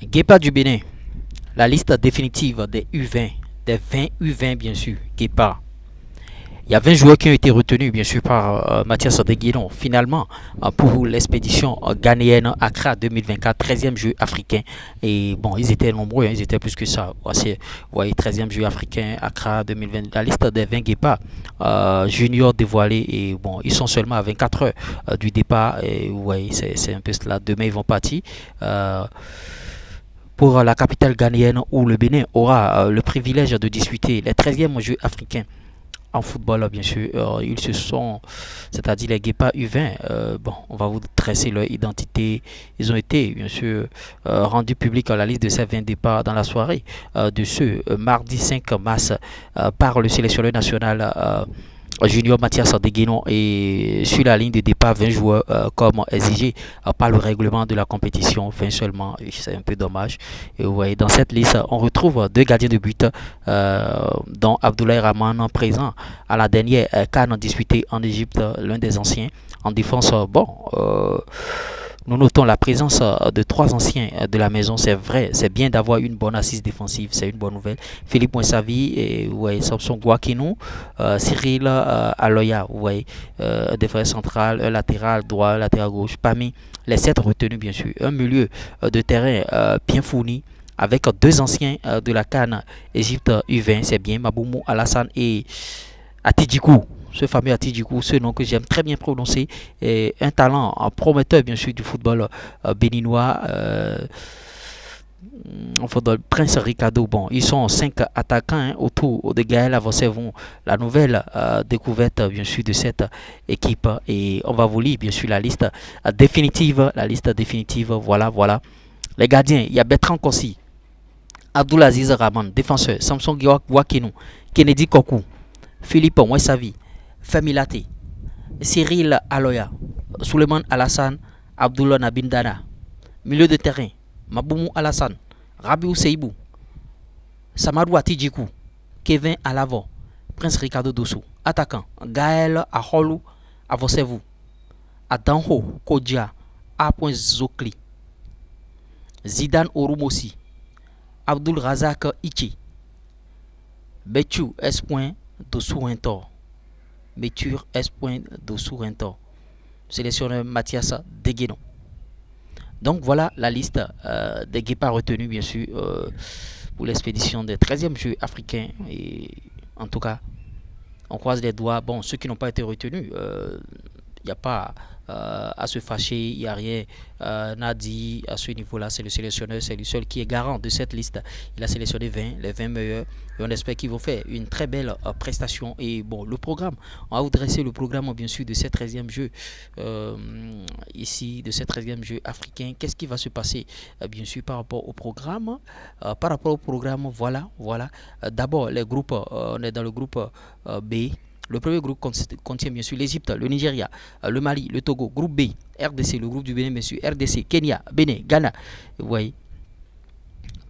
Guépa du Bénin, la liste définitive des U20, des 20 U20 bien sûr, Guépa. Il y a 20 joueurs qui ont été retenus bien sûr par Mathias Deguilon. Finalement, pour l'expédition ghanéenne Accra 2024, 13e jeu africain. Et bon, ils étaient nombreux, hein, ils étaient plus que ça. Voici, vous voyez, 13e jeu africain Accra 2020. La liste des 20 Guépas juniors dévoilés. Et bon, ils sont seulement à 24 heures du départ. Et vous voyez, c'est un peu cela. Demain, ils vont partir. Pour la capitale ghanéenne où le Bénin aura le privilège de disputer les 13e Jeux africains en football, bien sûr. Ils se sont, c'est-à-dire les Guépas U20, bon, on va vous dresser leur identité. Ils ont été, bien sûr, rendus publics à la liste de ces 20 départs dans la soirée de ce mardi 5 mars par le sélectionneur national junior Mathias Deguilon, et sur la ligne de départ 20 joueurs comme exigé par le règlement de la compétition, 20 seulement, c'est un peu dommage. Et vous voyez, dans cette liste on retrouve deux gardiens de but dont Abdoulaye Rahman, présent à la dernière CAN disputée en Égypte, l'un des anciens en défense. Bon, nous notons la présence de trois anciens de la maison. C'est vrai, c'est bien d'avoir une bonne assise défensive, c'est une bonne nouvelle. Philippe Mouessavi, et ouais, Samson Gouakinou, Cyril Aloya, vous voyez, défenseur central, un latéral droit, un latéral gauche. Parmi les 7 retenus, bien sûr, un milieu de terrain bien fourni, avec deux anciens de la CAN Égypte U20, c'est bien, Maboumou Alassane et Atidjikou. Ce fameux Atidjikou, ce nom que j'aime très bien prononcer, est un talent prometteur bien sûr du football béninois. Prince Ricardo, bon, ils sont 5 attaquants hein, autour de Gaël Avosevon, la nouvelle découverte bien sûr de cette équipe. Et on va vous lire bien sûr la liste définitive. Voilà, voilà. Les gardiens, il y a Bertrand Kossi, Abdoulaziz Rahman, défenseur, Samson Gouakinou, Kennedy Kokou, Philippe Mouessavi, Femi Laté, Cyril Aloya, Suleiman Alassane, Abdullah Nabindana. Milieu de terrain, Maboumou Alassane, Rabiou Seibou, Samadou Atidjikou, Kevin Alavo, Prince Ricardo Dosso. Attaquant, Gaël Aholou Avosevou, Adanho Kodja, A. Zokli, Zidane Orumossi, Abdul Razak Ichi, Betchou S. Dossou Rentor, Méture S. Dossou Rentor, sélectionneur Mathias Deguilon. Donc voilà la liste des Guépas retenus bien sûr pour l'expédition des 13e Jeux africains. Et en tout cas, on croise les doigts. Bon, ceux qui n'ont pas été retenus, il n'y a pas à se fâcher, il n'y a rien n'a dit à ce niveau-là. C'est le sélectionneur, c'est le seul qui est garant de cette liste. Il a sélectionné 20, les 20 meilleurs, et on espère qu'ils vont faire une très belle prestation. Et bon, le programme, on va vous dresser le programme bien sûr de ces 13e jeux ici, de ces 13e jeux africains. Qu'est-ce qui va se passer bien sûr par rapport au programme? Voilà, voilà. D'abord les groupes, on est dans le groupe B. Le premier groupe contient bien sûr l'Égypte, le Nigeria, le Mali, le Togo. Groupe B, RDC, le groupe du Bénin, bien sûr, RDC, Kenya, Bénin, Ghana. Vous voyez,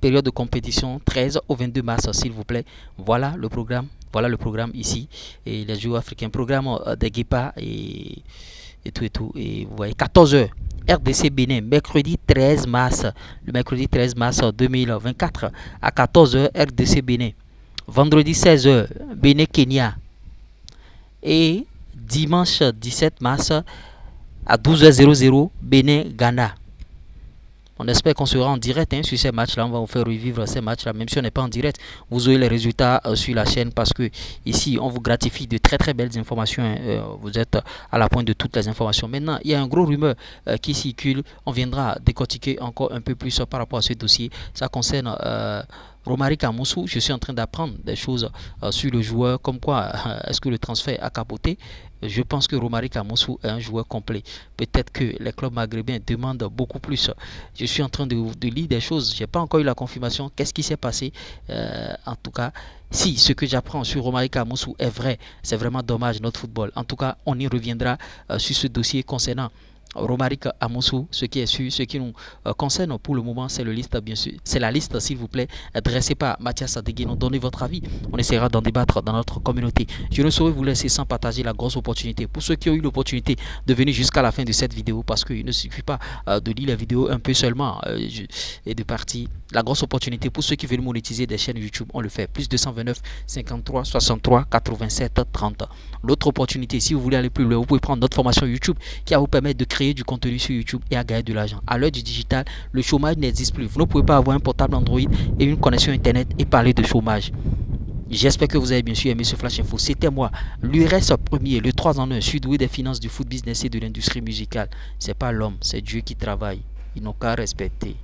période de compétition 13 au 22 mars, s'il vous plaît. Voilà le programme. Voilà le programme ici. Et les joueurs africains, programme des Guépas et tout. Et vous voyez, 14h. RDC Bénin, mercredi 13 mars. Le mercredi 13 mars 2024 à 14h, RDC Bénin. Vendredi 16h, Bénin, Kenya. Et dimanche 17 mars à 12h00 Bénin Ghana. On espère qu'on sera en direct sur ces matchs-là. On va vous faire revivre ces matchs-là. Même si on n'est pas en direct, vous aurez les résultats sur la chaîne, parce que ici, on vous gratifie de très très belles informations. Vous êtes à la pointe de toutes les informations. Maintenant, il y a un gros rumeur qui circule. On viendra décortiquer encore un peu plus par rapport à ce dossier. Ça concerne Romari Kamoussou. Je suis en train d'apprendre des choses sur le joueur, comme quoi est-ce que le transfert a capoté. Je pense que Romari Kamoussou est un joueur complet. Peut-être que les clubs maghrébins demandent beaucoup plus. Je suis en train de lire des choses. Je n'ai pas encore eu la confirmation. Qu'est-ce qui s'est passé? En tout cas, si ce que j'apprends sur Romari Kamoussou est vrai, c'est vraiment dommage notre football. En tout cas, on y reviendra sur ce dossier concernant Romaric Amoussou, ce qui est sûr, ce qui nous concerne pour le moment, c'est bien sûr, c'est la liste, s'il vous plaît, dressée par Mathias Adeguinon. Donnez votre avis, on essaiera d'en débattre dans notre communauté. Je ne saurais vous laisser sans partager la grosse opportunité pour ceux qui ont eu l'opportunité de venir jusqu'à la fin de cette vidéo, parce qu'il ne suffit pas de lire la vidéo un peu seulement et de partir. La grosse opportunité pour ceux qui veulent monétiser des chaînes YouTube, on le fait. Plus 229 53 63 87 30. L'autre opportunité, si vous voulez aller plus loin, vous pouvez prendre notre formation YouTube qui va vous permettre de créer du contenu sur YouTube et à gagner de l'argent. À l'heure du digital, le chômage n'existe plus. Vous ne pouvez pas avoir un portable Android et une connexion Internet et parler de chômage. J'espère que vous avez bien sûr aimé ce Flash Info. C'était moi, l'URS premier, le 3 en 1, sudoué des finances, du foot business et de l'industrie musicale. C'est pas l'homme, c'est Dieu qui travaille. Ils n'ont qu'à respecter.